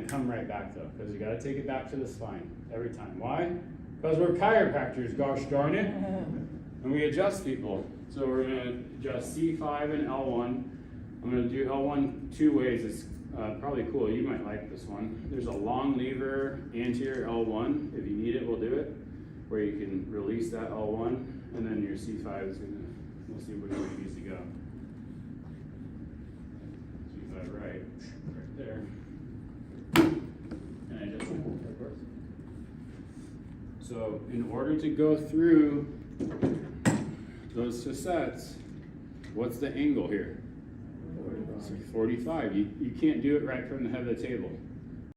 can't come right back though, because you got to take it back to the spine every time. Why? Because we're chiropractors, gosh darn it, and we adjust people. So we're going to adjust C5 and L1. I'm going to do L1 two ways. It's probably cool. You might like this one. There's a long lever anterior L1. If you need it, we'll do it, where you can release that L1, and then your C5 is going to, we'll see which way it needs to go. C5 right there. And I just, of course. So in order to go through those facets, what's the angle here? 45. You can't do it right from the head of the table.